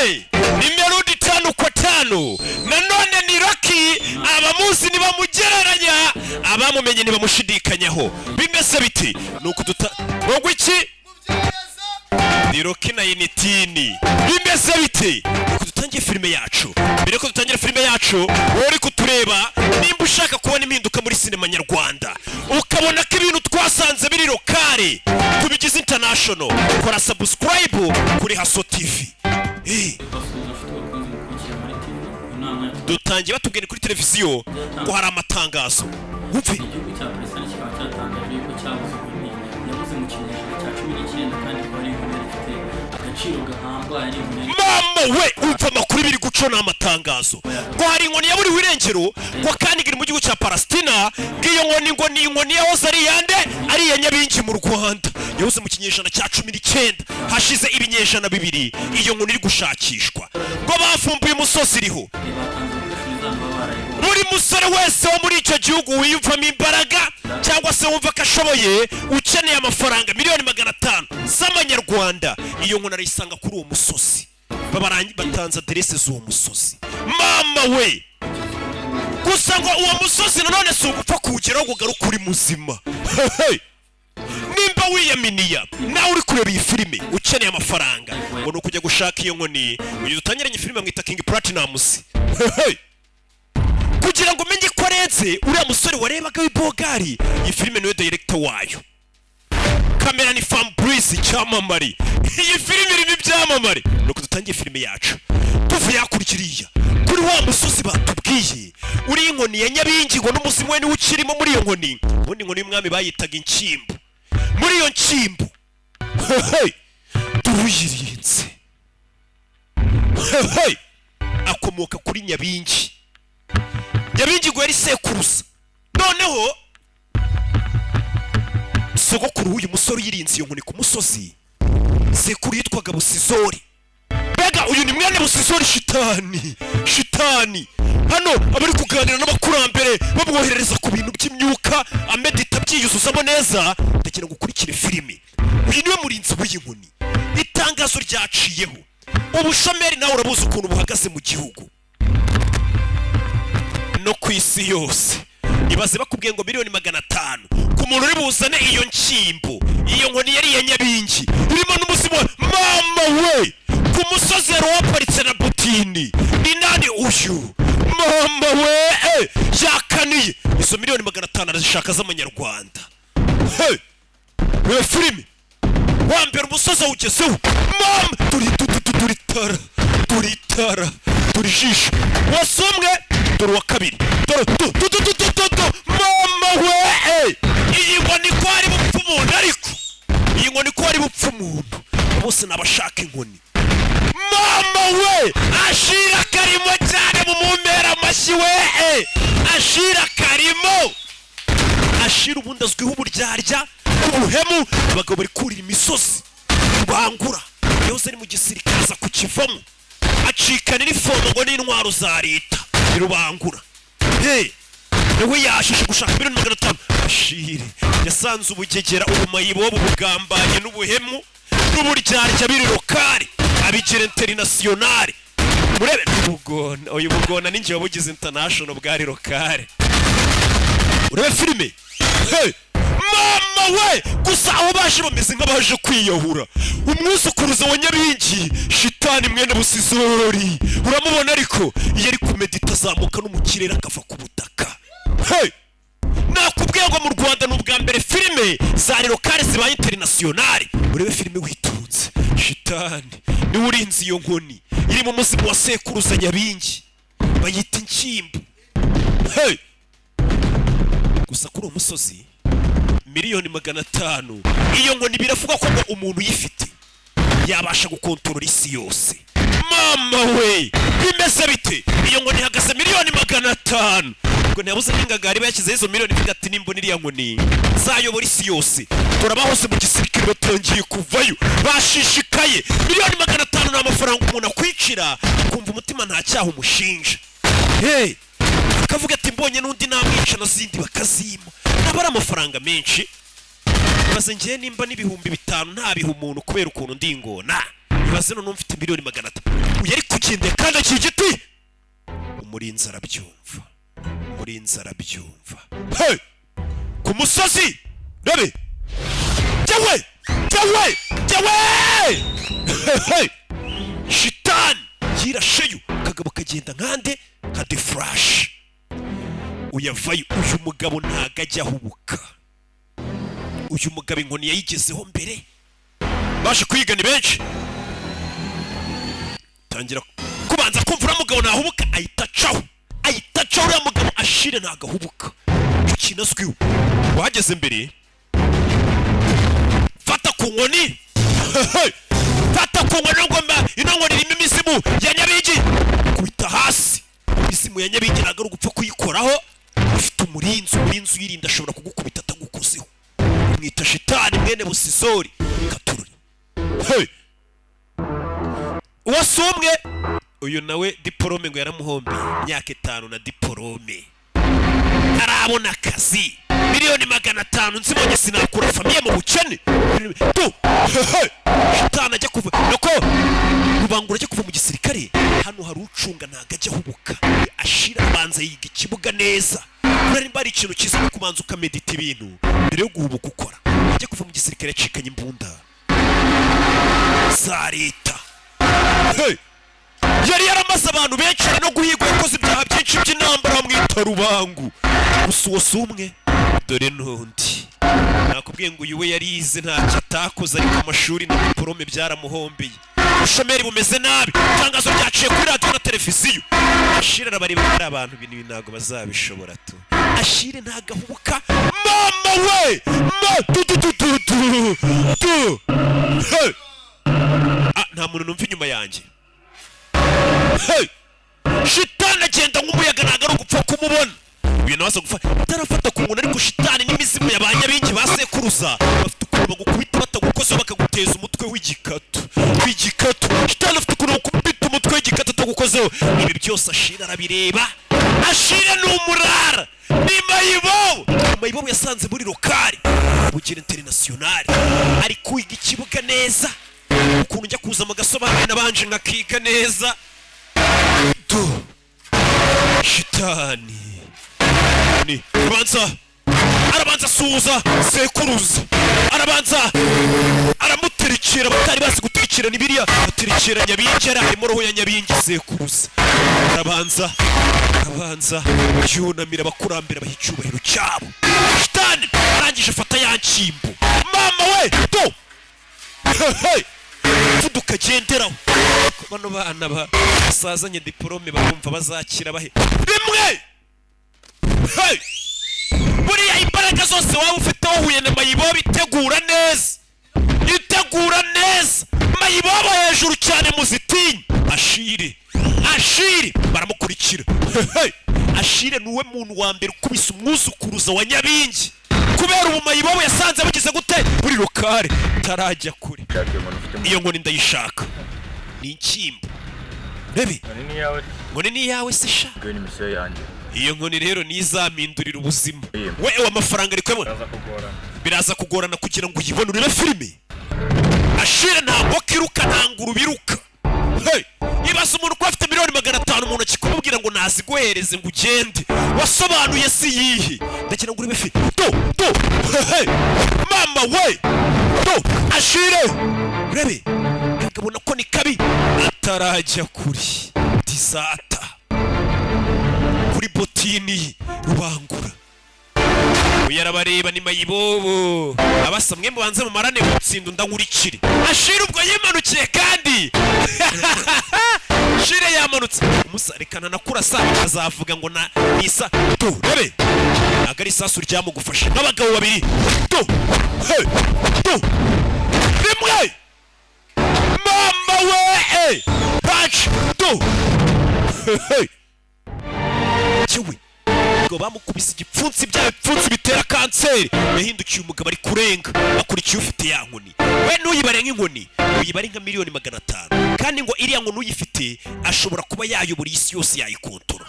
hey nimero 5 kwa 5 nanone ni Rocky abamuzi nibamugereranya abamumenye nibamushidikanyaho bimeze biti nuko wogo iki ni Rocky na Initini bimeze biti nuko dutangiye filime yacu mbere ko dutangira filime yacu uri kutureba nimba ushaka kubona impinduka muri sinema nyarwanda ukabona ko ibintu twasanze biri lokale tubigize international kora subscribe kuri Haso TV dutangiye batubwira kuri televiziyo ko hari amatangazo umve igihugu cya Palestine kikaba cyatangaje ko cyabuze yabuze mu kinyejana cya 19 kandi ko ari inkuru ifite agaciro gahambaye mama we umva amakuru biri gucona amatangazo ko hari inkoni yaburiwe irengero ko kandi iri mu gihugu cya Palestine ngiyo nkoni ngo ni inkoni yahoze ari yande ari ya Nyabingi mu Rwanda yahoze mu kinyejana cya 19 hashize ibinyejana bibiri iyo nkoni iri gushakishwa ngo bavumbuye umusozi iriho buri musore wese wo muri icyo gihugu wiyumvamo imbaraga cyangwa se wumva ko ashoboye ukeneye amafaranga miliyoni 500 z'amanyarwanda iyo nkoni arayisanga kuri uwo musozi batanze aderese z'uwo musozi mama we gusa ngo uwo musozi nanone si ugupfa kuwugeraho ngo ugaruke uri muzima nimba wiyaminiya nawe uri kureba iyi filime ukeneye amafaranga ngo ni ukujya gushaka iyo nkoni uyu dutangiranye filime mwita King Platinums kugira ngo umenye ko arenze uriya musore warebaga w'ibogari iyi filime niwe director wayo kamera ni Fabrice cyamamare iyi filime irimo ibyamamare nuko dutangiye filime yacu tuvuye hakurikiriya kuri wa musozi batubwiye uri inkoni ya Nyabingi ngo n'umuzimu we niwe ukirimo muri iyo nkoni ubundi inkoni y'umwami bayitaga inshimbu muri iyo nshimbu turuyirinze akomoka kuri Nyabingi ngo yari sekuruza noneho sogokuru uyu musore yirinze iyo nkoni ku musozi sekuru yitwaga Busizori bega uyu ni mwene Busizori shitani hano abari kuganira n'abakurambere babwoherereza ku bintu by'imyuka amedita byiyuzuzamo neza ndagira ngo ukurikire filime uyu niwe murinzi w'iyi nkoni itangazo ryaciyeho ubushomeri nawe urabuze ukuntu buhagaze mu gihugu no ku isi yose ibaze bakubwiye ngo miliyoni 500 ku muntu uri buzane iyo nshimbo iyo nkoni yari ya Nyabingi irimo n'umuzimu mama we ku musozi waparitse na butini ni nani uyu mama we yakaniye izo miliyoni 500 arazishaka z'amanyarwanda filime wambere umusozi ugezeho mama turitara turijisho wasomwe dore wa kabiri dore mama we iyi nkoni ko ari bupfu umuntu ariko iyi nkoni ko ari bupfu umuntu bose nabashaka inkoni mama we ashira karimo cyane mu mumpera amashyi we ashira karimo ashira ubundi azwiho uburyarya ubuhemu abagabo bari kurira imisozi bangura yose ari mu gisirikare aza kukivamo acikana n'ifono ngo n'intwaro za leta irubangura niwe yashishe gushaka miliyoni 500 ashire yasanze ubugegera ubumayibo bubugambanye n'ubuhemu n'uburyarya biri lokale abigira international murebe ubugona uyu bugona ninjye wabugize international bwari lokale urebe filime mama we gusa aho baje bameze nk'abaje kwiyahura umwuzukuruza wa Nyabingi shitani mwene Busizori uramubona ariko iyo ari kumedita azamuka no mu kirere akava ku butaka nakubwiye ngo mu Rwanda n'ubwa mbere filime za lokale zibaye international urebe filime witunze shitani niwe urinze iyo nkoni iri mu muzimu wa sekuruza Nyabingi bayita inshimbu gusa kuri uwo musozi miliyoni 500 iyo nkoni biravuga ko ngo umuntu yifite yabasha gukontorora isi yose mama we bimeze bite iyo nkoni ihagaze miliyoni 500 ngo ntiyabuze n'ingagari bashyizeho izo miliyoni bigati nimbo n'iriya nkoni zayobora isi yose turabahose mu gisirikare batangiye kuvayo bashishikaye miliyoni 500 n'amafaranga umuntu akwicira kumva umutima nta cyaha umushinja akavuga ati mbonye n'undi namwica nazindi bakazima nabara amafaranga menshi baze ngiye nimba n'ibihumbi 5 nta biha umuntu kubera ukuntu ndingona ibaze no numfite miliyoni 500 uyari yatsindiye kandi akigiti umurinzi arabyumva hey ku musozi rebe jawe hey shitani yirasheyo kagabo kagenda nkande nka the flash uyavayo uyu mugabo ntago ajya ahubuka uyu mugabo inkoni yayigezeho mbere baje kwiga ni benshi tangira kubanza kumvura mugabo nahubuka ahita caho uriya mugabo ashire ntagahubuka icyo kinazwiho wahageze mbere fata ku nkoni ngoma ino nkoni irimo imizimu ya nyabingi kubita hasi imizimu ya nyabingi ntabwo ari ugupfa kuyikoraho ufite umurinzi uyirinda ashobora kugukubita atagukozeho mwita shitani mwene busizori katururi hey uwasumwe uyu nawe diporome ngo yaramuhombe imyaka 5 na diporome arabona akazi miliyoni 500 nzibonye sinakura famiye mu bukene tu shitani ajya kuva nako rubangura ajya kuva mu gisirikare hano hari ucunga ntago ajya hubuka ashira abanza yiga ikibuga neza urari mbari ikintu kiza no kubanza ukamedita ibintu mbere yo guhubuka ukora ajya kuva mu gisirikare yacikanye imbunda za leta hey yari yaramaze abantu benshi no guhigwa yakoze ibyaha byinshi by'intambara mwita rubangu gusa uwo sumwe dore n'undi nakubwiye ngo uyu we yarize ntacyo atakoze ariko amashuri na diporome byaramuhombeye ubushomeri bumeze nabi itangazo ryaciye kuri radiyo na televiziyo ashire arabareba hari abantu ibintu ntabwo bazabishobora tu ashire ntagahubuka mama we nta muntu numva inyuma yanjye hey shitani agenda nk'umuyaga ntabwo ari ugupfa kumubona uyu nawe aza gufata atarafata ku muntu ariko shitani n'imizimu y'abanyabingi basekuruza bafite ukuntu bagukubita batagukozeho bakaguteza umutwe w'igikatu shitani afite ukuntu bakubita umutwe w'igikatu atagukozeho ibi byose ashira arabireba ashira ni umurara ni mayibobo yasanze muri lokari bugera internationale ari kwiga ikibuga neza ukuntu njya kuza mu Agasobanuye nabanje nkakiga neza tu shitani ni arabanza suza sekuruza aramutirikira batari basi gutirikira nibiriya atirikira nyabingi arimo roho ya nyabingi sekuruza arabanza yunamira abakurambere bahicubahiro cyabo shitani arangije afata yankimbo mama we to hey fuduka genderaho bano bana basazanye diporome barumva bazakira bahe bimwe hey buriya imbaraga zose waba ufite wahuye na mayibobo itegura neza mayibobo hejuru cyane muzitinyi ashire baramukurikira hey ashire nuwe muntu wa mbere ukubise umwuzukuruza wa nyabingi kubera ubu mayibobo yasanze bagize gute buri lokare tarajya kure iyo nkoni ndayishaka ni inkimbo rebe nkoni ni yawe se sha iyo nkoni rero nizamindurira ubuzima wewe amafaranga ari kwemwe biraza kugorana kugira ngo uyibone urebe filime ashire ntabwo kiruka ntanguru biruka hey ibaza umuntu ko afite miliyoni 500 umuntu akikumubwira ngo naziguhereze ngo ugende wasobanuye si yihe ndakira ngo urebe filime to hey mama we to ashire rebe akabona ko ni kabi atarajya kuri disata kuri botini rubangura uyarabareba ni mayibobo abasamwe mubanze mu marane gutsinda ndankurikire ashire ubwo yimanukiye kandi shire yamanutse umusarekana nakurasa azavuga ngo na nisa to rebe agari sasu ryamugufasha n'abagabo babiri to hey to rimwe mama we punch to hey kiwi ngo bamukubise igipfunsi by'abipfunsi bitera kanseri yahindukiye umugabo ari kurenga akurikiye ufite ya nkoni we nuyibare nk'inkoni uyibare nka miliyoni 500 kandi ngo iriya nkoni uyifite ashobora kuba yayobora isi yose yayikontora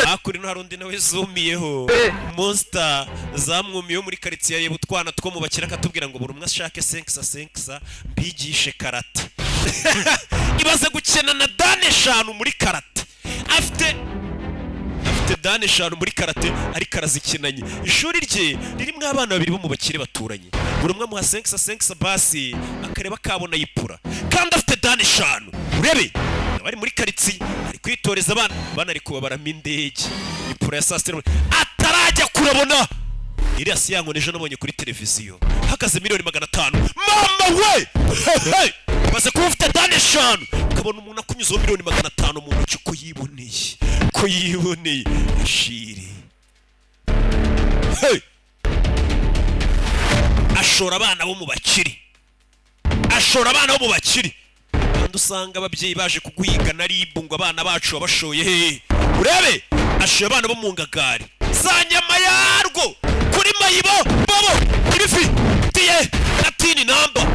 akuri no harundi nawe zumiyeho monster zamwumiyeho muri quartier ye butwana two mu bakira katubwira ngo buri umwe ashake 5 mbigishe karate ibaze gukina na dane 5 muri karate. Afite dane 5 muri karate ariko arazikinanye. Ishuri rye ririmo abana babiri bo mu bakire baturanye. Buri umwe muha 5 basi akareba kabona yipura. Kandi afite dane 5. Urebe bari muri karitsiye ari kwitoreza abana ari kubabaramo indege. Yipura ya sasitero atarajya kurabona. Iriya si yango nejo nabonye kuri televiziyo. Hakaze $500,000. Mama we! Hey! Baze kuba ufite dane 5 ukabona umuntu akunyuzaho $500,000 mu ntoki ko yiboneye ashiri. Hey! Ashora abana bo mu bakiri. Kandi usanga ababyeyi baje kuguhiga na ribu ngo abana bacu babashoye he. Urebe ashoye abana bo mu ngagari. Za nyama yarwo kuri mayibo bobo ibifitiye na tini namba.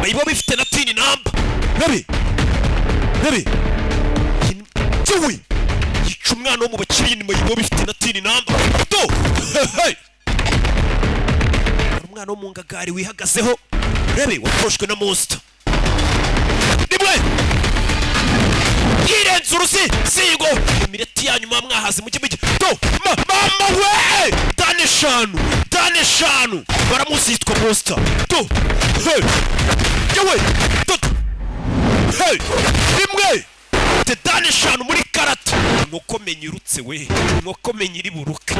Mayibo bifite na tini namba. Rebe Tuwi yica umwana wo mu bakiri ni mayibo bifite na tini namba. Do hey umwana wo mu ngagari wihagazeho. Rebe wakoshwe na monster. Nimwe irenze urusi singo imireti yanyu mwahaze mu kimigi. Do mama we dane 5 baramuzitwa monster. Do hey yewe do hey nimwe te dane 5 muri karate. Nkoko menyirutse we nkoko menyiri buruka.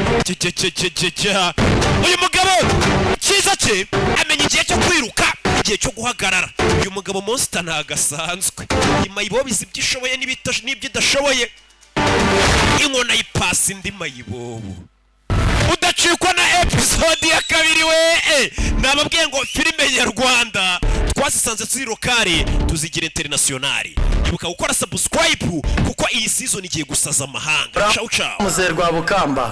Uyu mugabo cyiza cye amenya igihe cyo kwiruka igihe cyo guhagarara. Uyu mugabo monster ntagasanzwe. Imayibo bizibyishoboye n'ibidashoboye. Inkona yipasi ndi mayibobo. Udacikwa na episode ya 2 we. Nababwiye ngo filime nyarwanda twasisanze turi lokale tuzigira international. Ibuka gukora subscribe kuko iyi season igiye gusaza amahanga. Ciao ciao. Muzerwa Bukamba.